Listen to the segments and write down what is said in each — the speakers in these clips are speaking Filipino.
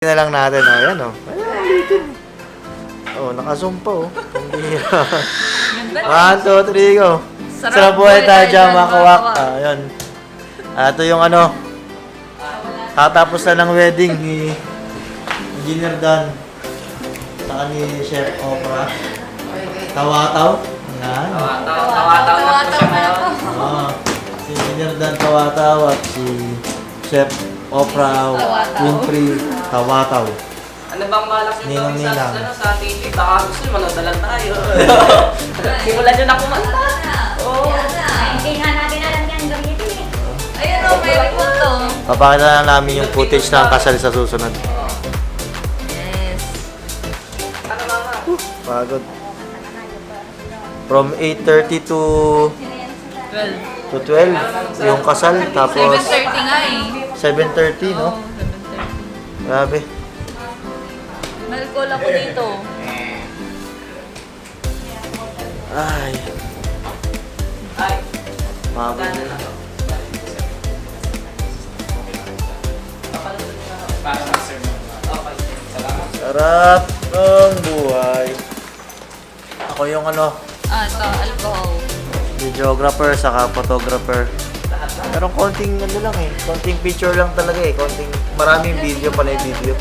na lang natin, oh. Ayan, oh. Ayan, ulitin. Oh, naka-zoom pa, oh. Pambihira. 1, 2, 3, go. Sarap buhay tayo dyan, mga kawak. Ayan. Ito yung ano, tatapos na ng wedding ni Engineer Dan. Saka ni Chef Opera. Tawataw. Ayan. Tawataw na po siya ngayon. Si Engineer Dan Tawataw at si Chef Opera Winfrey Tawataw. Ano bang malak yung gawin sa TV? Baka gusto nyo, manodalan tayo. Simulan nyo na kumanta. Oo. Hindi nga natin alam yan gamitin eh. Ayun o, may remote to. Papakita na namin yung footage ng kasal sa susunod. Yes. Ano mga? Pagod. From 8:30 to 12. 12 yung kasal, tapos 7:30 nga eh. 7:30, no? Oo, 7:30. Grabe. Malcol ako dito. Ay, Ay, pagod. gano'n na to. Para sa sermon. Okay. Salamat. Sarap ng buhay. Ako yung ano, Ito, alcohol. videographer saka photographer. Pero konting ano lang eh, konting picture lang talaga eh, konting maraming video pala yung video.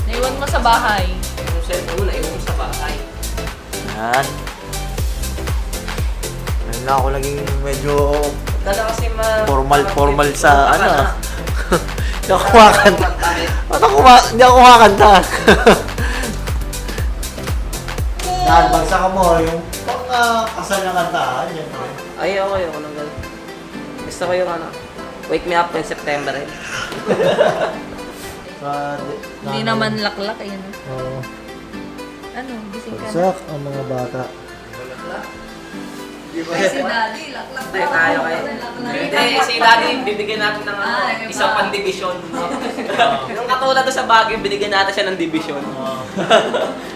Naiwan mo sa bahay. Yung cellphone mo na iwan mo sa bahay. Yan. Ngayon na ako naging medyo Dala kasi formal sa ano. Hindi ako kumakanta. Hindi ako kumakanta. Yan, bagsak mo yung pang kasal na kantaan. Yan. Ay, ako nang gano'n. Gusto ko yung ano, Wake Me Up in September eh. Hindi naman laklak eh. No? Oo. Ano, gising ka na. Bagsak ang mga bata. Ay, si Daddy, laklak Hindi, tayo kayo. Hindi, si Daddy, bibigyan natin ng ano, isang pan-division. Yung katulad doon sa Baguio, binigyan natin siya ng division.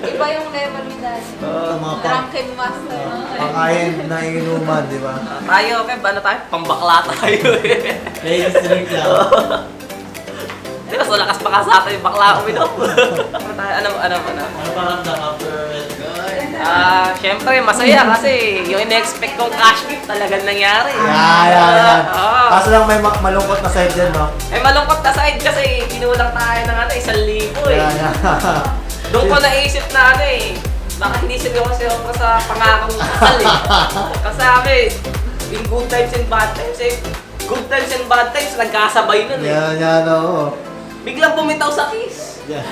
Iba yung level ni Daddy. Mga Drunken master. pangkain na inuman, di ba? Tayo, okay, ano tayo? Pambakla tayo eh. Ladies drink lang. Di ba, so lakas pa ka sa atin, bakla uminom. Ano? Ano ba ramdam after Siyempre, masaya kasi yung in-expect kong cash gift talagang nangyari. Yan. Oo. Kaso lang may malungkot na side din, no? Eh, malungkot na side kasi kinulang tayo ng ano, 1,000 eh. Yan. Doon ko naisip na ano eh, baka hindi seryoso ako sa pangakong kasal eh. Kasi sabi, in good times and bad times eh, good times and bad times, nagkasabay nun eh. Yan, oo. Biglang bumitaw sa kiss. Yan.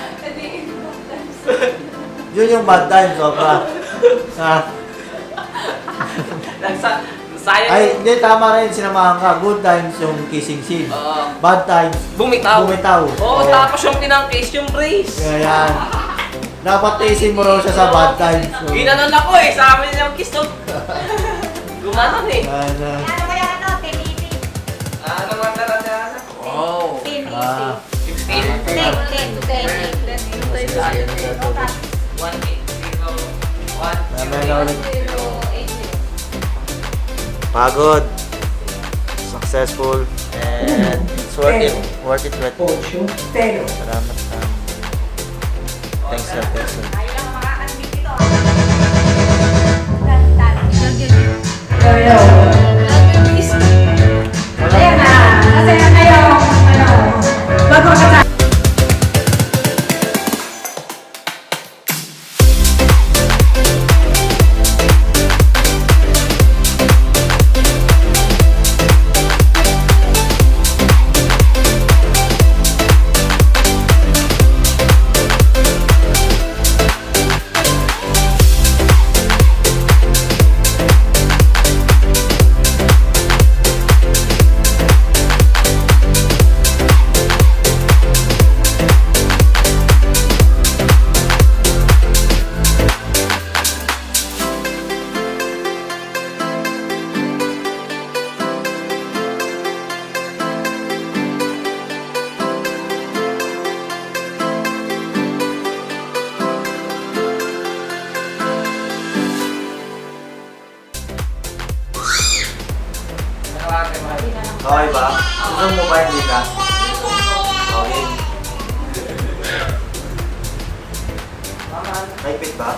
Yun yung bad times, sobra. Sayang Ay, eh. hindi, tama rin, sinamahan ka. Good times yung kissing scene. Oo. Bad times, Bumitaw. bumitaw. Oo, tapos yung pinang-kiss yung brace. Yan. Dapat tiisin mo raw siya sa bad times. So, Ginanon ako eh, sa amin yung kiss to. Gumanon eh. yan, Ano kaya ano? Tiniti. Ano man talaga? Wow. Tiniti. 15. Ten. 1, 8, 0, 1, Mamaya na ulit. 080. Pagod. Successful. And it's worth it. Worth it. Salamat. Thanks, sir. Ayaw lang makakasbit ito. Ayan na. Kasi ayaw. Bago ka High-pit ba?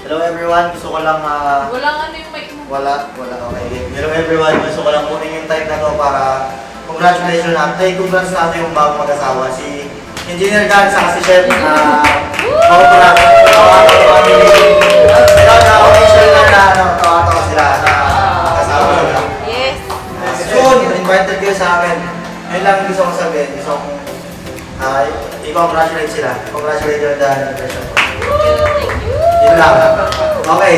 Hello everyone, gusto ko lang Walang ano yung mic mo. wala, okay. Hello everyone, gusto ko lang kunin yung time na to para congratulations natin, congrats natin yung bagong mag-asawa, si Engineer Dan sa si Chef Cobra. Ikaw na official na tawa-tawa sila na mag-asawa sila. Yes. Soon, invited kayo sa akin. Yun lang gusto kong sabihin, gusto kong i-congratulate sila. Congratulate yung Dan. Thank you. Yun lang. Okay.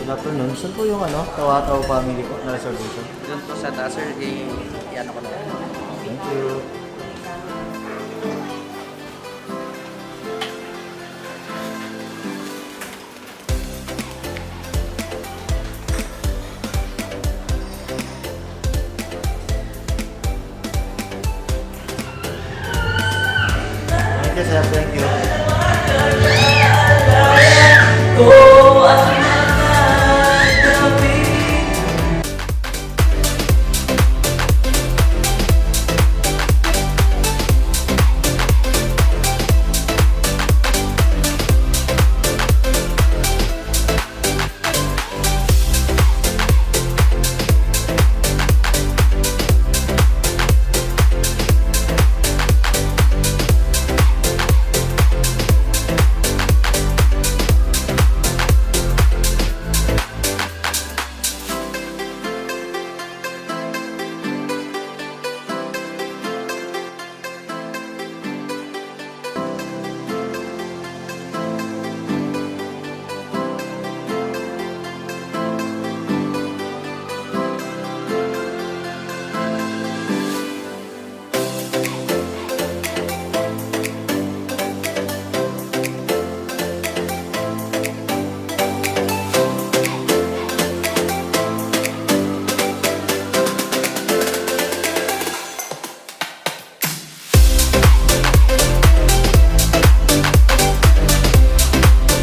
Good afternoon. Saan po yung Tawa-Tawa family po na reservation? Doon po sa taas, sir, yan ako na. Thank you. Thank you, sir. Thank you.